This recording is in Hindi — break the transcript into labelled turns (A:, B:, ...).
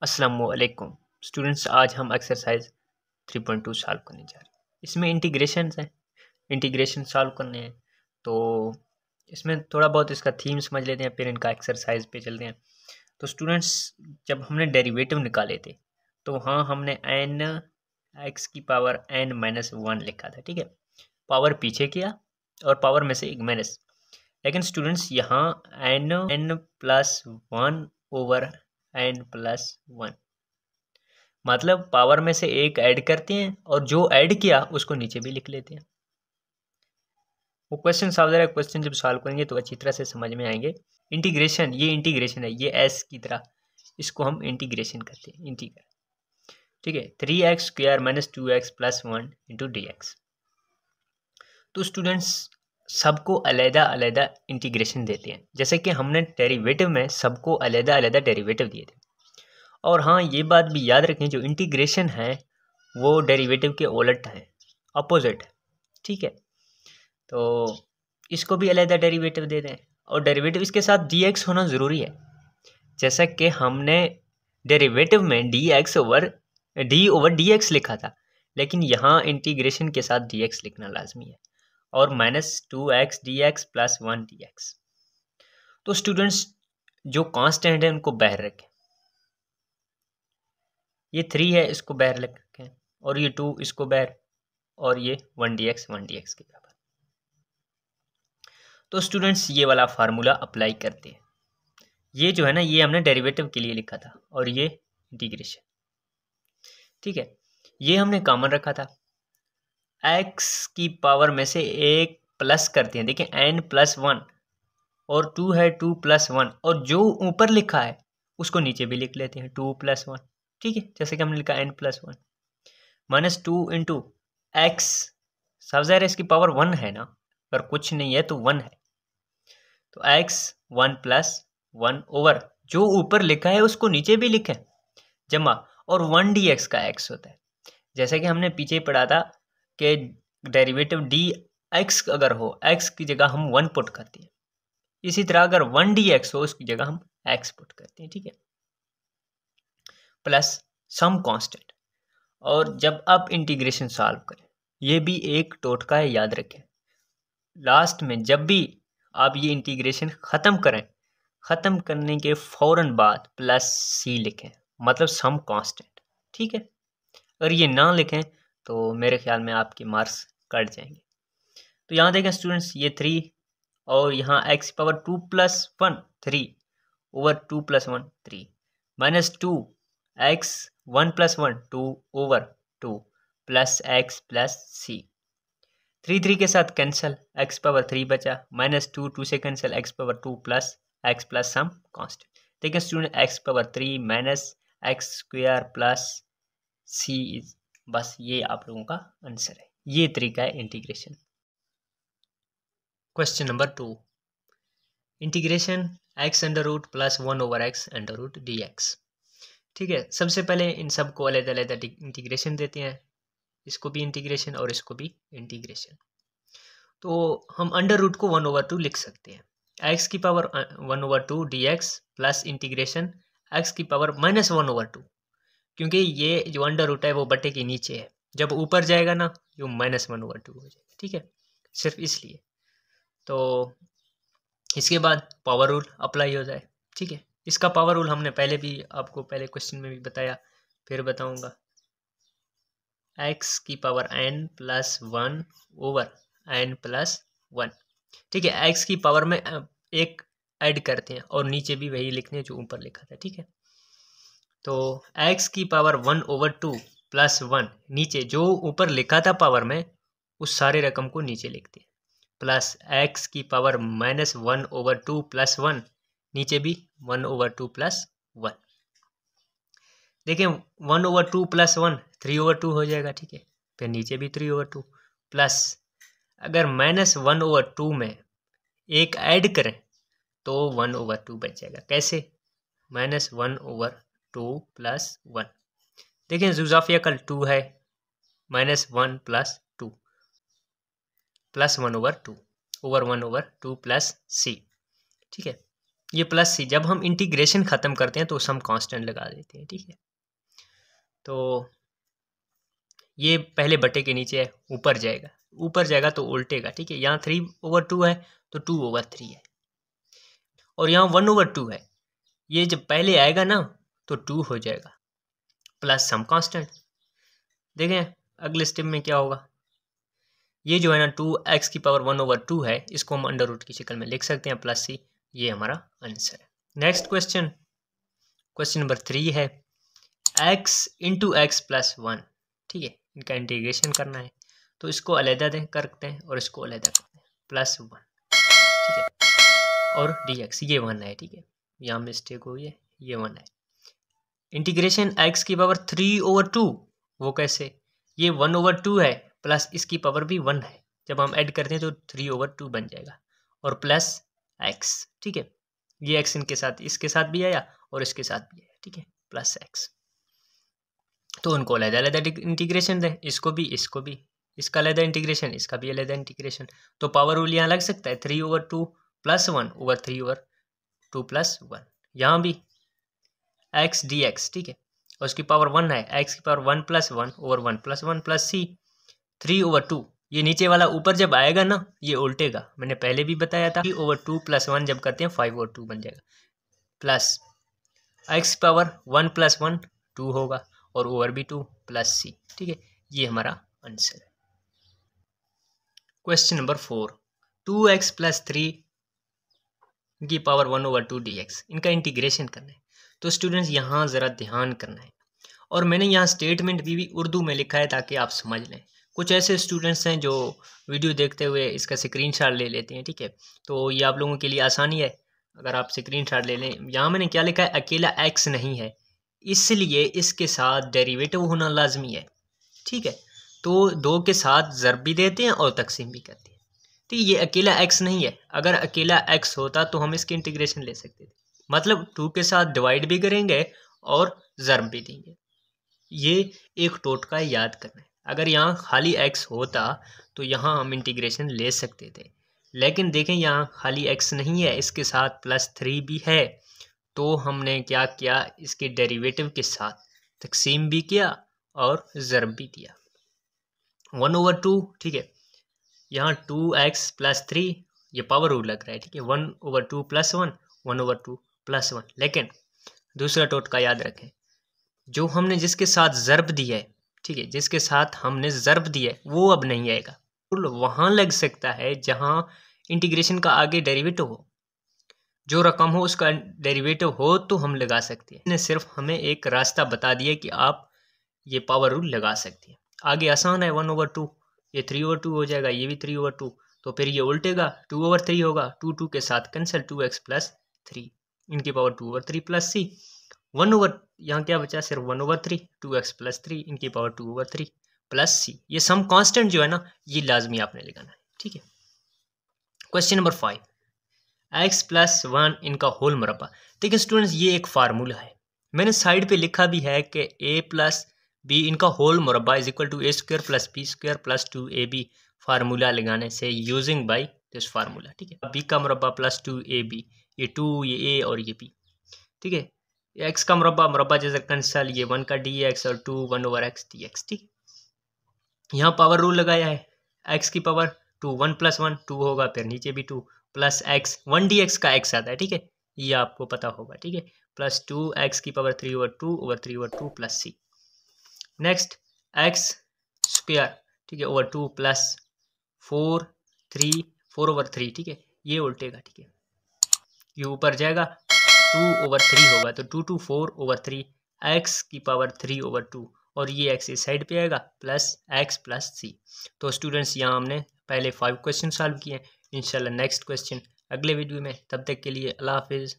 A: अस्सलामुअलैकुम स्टूडेंट्स, आज हम एक्सरसाइज 3.2 सॉल्व करने जा रहे हैं। इसमें इंटीग्रेशन है, इंटीग्रेशन सॉल्व करने हैं। तो इसमें थोड़ा बहुत इसका थीम समझ लेते हैं, फिर इनका एक्सरसाइज पे चलते हैं। तो स्टूडेंट्स, जब हमने डेरिवेटिव निकाले थे तो वहाँ हमने एन एक्स की पावर एन माइनस वन लिखा था, ठीक है। पावर पीछे किया और पावर में से एक माइनस। लेकिन स्टूडेंट्स यहाँ n plus one over n plus one, मतलब पावर में से एक ऐड करते हैं और जो ऐड किया उसको नीचे भी लिख लेते हैं। वो क्वेश्चन सॉल्व है, क्वेश्चन जब सॉल्व करेंगे तो अच्छी तरह से समझ में आएंगे। इंटीग्रेशन, ये इंटीग्रेशन है, ये एस की तरह, इसको हम इंटीग्रेशन करते हैं, इंटीग्रेट, ठीक है। 3x square minus 2x plus 1 into D x. तो स्टूडेंट्स, सबको अलग अलग इंटीग्रेशन देते हैं, जैसे कि हमने डेरिवेटिव में सबको अलग अलग डेरिवेटिव दिए थे। और हाँ, ये बात भी याद रखें, जो इंटीग्रेशन है वो डेरिवेटिव के उलट है, अपोजिट है, ठीक है। तो इसको भी अलग डेरिवेटिव दे दें और डेरिवेटिव इसके साथ dx होना ज़रूरी है। जैसा कि हमने डेरिवेटिव में dx ओवर डी एक्स लिखा था, लेकिन यहाँ इंटीग्रेशन के साथ dx लिखना लाजमी है, और -2x dx प्लस 1 dx। तो स्टूडेंट्स, जो कांस्टेंट है उनको बाहर रखें। ये 3 है, इसको बाहर रखें, और ये 2 इसको बाहर, और ये 1 dx के बराबर। तो स्टूडेंट्स, ये वाला फार्मूला अप्लाई करते हैं। ये जो है ना, ये हमने डेरिवेटिव के लिए लिखा था, और ये इंटीग्रेशन, ठीक है। ये हमने कॉमन रखा था, x की पावर में से एक प्लस करते हैं। देखिए n प्लस वन और 2 है, 2 प्लस वन, और जो ऊपर लिखा है उसको नीचे भी लिख लेते हैं, 2 प्लस वन, ठीक है। जैसे कि हमने लिखा n plus one minus 2 into x, सब ज़ाहिर है इसकी पावर 1 है ना, अगर कुछ नहीं है तो 1 है, तो x 1 प्लस 1 ओवर जो ऊपर लिखा है उसको नीचे भी लिखें, जमा, और 1 dx का x होता है। जैसे कि हमने पीछे पढ़ा था कि डेरिवेटिव dx अगर हो, x की जगह हम 1 पुट करते हैं, इसी तरह अगर 1 dx हो उसकी जगह हम x पुट करते हैं, ठीक है, प्लस सम कांस्टेंट। और जब आप इंटीग्रेशन सॉल्व करें, ये भी एक टोटका है, याद रखें। लास्ट में जब भी आप ये इंटीग्रेशन ख़त्म करें, ख़त्म करने के फ़ौरन बाद प्लस सी लिखें, मतलब सम कांस्टेंट, ठीक है। अगर ये ना लिखें तो मेरे ख्याल में आपके मार्क्स कट जाएंगे। तो यहाँ देखें स्टूडेंट्स, ये 3 और यहाँ x power 2 plus 1 3 over 2 plus 1 3 minus 2 x 1 plus 1 2 over 2 plus x plus C. 3 के साथ कैंसिल, x पावर 3 बचा, माइनस 2 से cancel, x power 2 plus x plus some constant. देखिए student, x power 3 minus x square plus C is, बस ये आप लोगों का आंसर है। ये तरीका है integration. Question number 2, integration x under root plus 1 over x under root D X, ठीक है। सबसे पहले इन सबको अलग अलग इंटीग्रेशन देते हैं, इसको भी इंटीग्रेशन और इसको भी इंटीग्रेशन। तो हम अंडर रूट को 1 ओवर 2 लिख सकते हैं, x की power 1 over 2 D x plus integration x की पावर माइनस 1 ओवर 2, क्योंकि ये जो अंडर रूट है वो बटे के नीचे है, जब ऊपर जाएगा ना ये माइनस 1 ओवर 2 हो जाएगा, ठीक है, सिर्फ इसलिए। तो इसके बाद पावर रूल अप्लाई हो जाए, ठीक है। इसका पावर रूल हमने पहले भी आपको पहले क्वेश्चन में भी बताया, फिर बताऊंगा। x की power n plus 1 over n plus 1, ठीक है। x की पावर में एक ऐड करते हैं और नीचे भी वही लिखते हैं जो ऊपर लिखा था, ठीक है। तो x की पावर 1 ओवर 2 प्लस 1, नीचे जो ऊपर लिखा था पावर में उस सारे रकम को नीचे लिखते हैं, प्लस x की पावर माइनस 1 ओवर 2 प्लस 1, नीचे भी 1 ओवर 2 प्लस 1। देखिए 1 ओवर 2 प्लस 1 3 ओवर 2 हो जाएगा, ठीक है। फिर नीचे भी 3 ओवर 2, प्लस अगर माइनस 1 ओवर 2 में एक ऐड करें तो 1 ओवर 2 बच जाएगा। कैसे? माइनस 1 ओवर 2 प्लस 1, देखिए जुजाफिया कल 2 है, minus 1 plus 2 plus 1 over 2 over 1 over 2 plus C, ठीक है। ये प्लस सी, जब हम इंटीग्रेशन ख़त्म करते हैं तो सम कांस्टेंट लगा देते हैं, ठीक है। तो ये पहले बटे के नीचे है, ऊपर जाएगा तो उल्टेगा, ठीक है। यहाँ 3/2 है तो 2/3 है, और यहाँ 1/2 है। ये जब पहले आएगा ना तो 2 हो जाएगा प्लस सम कांस्टेंट। देखें अगले स्टेप में क्या होगा। ये जो है ना 2x की पावर 1/2 है, इसको हम अंडर रूट की शक्ल में लिख सकते हैं प्लस सी। ये हमारा आंसर है। नेक्स्ट क्वेश्चन नंबर 3 है x इंटू एक्स प्लस 1, ठीक है। इनका इंटीग्रेशन करना है तो इसको अलहदा करते हैं और इसको अलहदा करते हैं, प्लस 1, ठीक है। और dx ये 1 है, ठीक है। यहाँ मिस्टेक हुई है, ये 1 है। इंटीग्रेशन x की पावर 3/2, वो कैसे, ये 1/2 है प्लस इसकी पावर भी 1 है, जब हम ऐड करते हैं तो 3/2 बन जाएगा, और प्लस x, ठीक है। ये x इनके साथ, इसके साथ भी आया और इसके साथ भी आया, ठीक है, प्लस x। तो उनको अलग-अलग इंटीग्रेशन दें, इसको भी, इसका अलग इंटीग्रेशन, इसका भी अलग इंटीग्रेशन। तो पावर रूल यहाँ लग सकता है 3/2 प्लस 1/3/2 प्लस 1। यहाँ भी x dx, ठीक है, और उसकी पावर 1 है, x की power 1 plus 1/1 plus 1 plus c 3/2। ये नीचे वाला ऊपर जब आएगा ना ये उल्टेगा, मैंने पहले भी बताया था। 3/2 प्लस 1 जब करते हैं 5/2 बन जाएगा, प्लस x पावर 1 प्लस 1 2 होगा, और ओवर भी 2 प्लस सी, ठीक है। ये हमारा आंसर है। क्वेश्चन नंबर 4 2x प्लस 3 की पावर 1/2 dx, इनका इंटीग्रेशन करना है। तो स्टूडेंट्स यहाँ ज़रा ध्यान करना है, और मैंने यहाँ स्टेटमेंट भी उर्दू में लिखा है ताकि आप समझ लें। कुछ ऐसे स्टूडेंट्स हैं जो वीडियो देखते हुए इसका स्क्रीनशॉट ले लेते हैं, ठीक है। तो ये आप लोगों के लिए आसानी है अगर आप स्क्रीनशॉट ले लें। यहाँ मैंने क्या लिखा है, अकेला x नहीं है इसलिए इसके साथ डेरिवेटिव होना लाजमी है, ठीक है। तो 2 के साथ ज़रब भी देते हैं और तकसीम भी करते हैं, ठीक है। ये अकेला x नहीं है, अगर अकेला x होता तो हम इसकी इंटीग्रेशन ले सकते थे, मतलब 2 के साथ डिवाइड भी करेंगे और ज़रब भी देंगे। ये एक टोटका याद करना है। अगर यहाँ खाली x होता तो यहाँ हम इंटीग्रेशन ले सकते थे, लेकिन देखें यहाँ खाली x नहीं है, इसके साथ +3 भी है, तो हमने क्या किया, इसके डेरिवेटिव के साथ तकसीम भी किया और ज़रब भी दिया। 1/2, ठीक है। यहाँ 2x प्लस 3 ये पावर रूल लग रहा है, ठीक है। 1/2 प्लस 1 1/2 प्लस 1। लेकिन दूसरा टोटका याद रखें, जो हमने जिसके साथ ज़रब दिया है, ठीक है, जिसके साथ हमने ज़रब दिया है वो अब नहीं आएगा। रूल वहाँ लग सकता है जहाँ इंटीग्रेशन का आगे डेरिवेटिव हो, जो रकम हो उसका डेरिवेटिव हो तो हम लगा सकते हैं। इसने सिर्फ हमें एक रास्ता बता दिया कि आप ये पावर रूल लगा सकते हैं। आगे आसान है, 1/2 ये 3/2 हो जाएगा, ये भी 3/2, तो फिर ये उल्टेगा 2/3 होगा, 2 के साथ कैंसिल, 2x प्लस 3 इनकी पावर 2/3 प्लस सी, यहाँ क्या बचा, सिर्फ 1/3 2x प्लस 3 इनकी पावर 2/3 प्लस सी। ये सम कांस्टेंट जो है ना ये लाजमी आपने लगाना है, ठीक है। क्वेश्चन नंबर 5 x प्लस 1 इनका होल मुरब्बा। देखिए स्टूडेंट्स ये एक फार्मूला है, मैंने साइड पे लिखा भी है कि a प्लस बी इनका होल मुरब्बा is equal to a² plus b² plus 2ab, formula लगाने से यूजिंग बाय दिस फार्मूला, ठीक है। b का मुरब्बा प्लस 2ab, ये 2 ये a और ये b, ठीक है। x का मुरब्बा जैसे कैंसल, ये 1 का dx और 2 1/x dx, ठीक। यहाँ पावर रूल लगाया है, x की पावर 2 1 प्लस 1 2 होगा, फिर नीचे भी 2 प्लस x 1 dx का x आता है, ठीक है, ये आपको पता होगा, ठीक है। प्लस 2x की power 3/2 plus c। Next x square, ठीक है, ओवर 2 प्लस 4/3, ठीक है, ये उल्टेगा, ठीक है, ये ऊपर जाएगा 2/3 होगा, तो 2 2 4/3 x की पावर 3/2, और ये x इस साइड पे आएगा प्लस x प्लस c। तो स्टूडेंट्स यहाँ हमने पहले 5 क्वेश्चन सॉल्व किए हैं। इंशाल्लाह नेक्स्ट क्वेश्चन अगले वीडियो में, तब तक के लिए अल्लाह हाफिज़।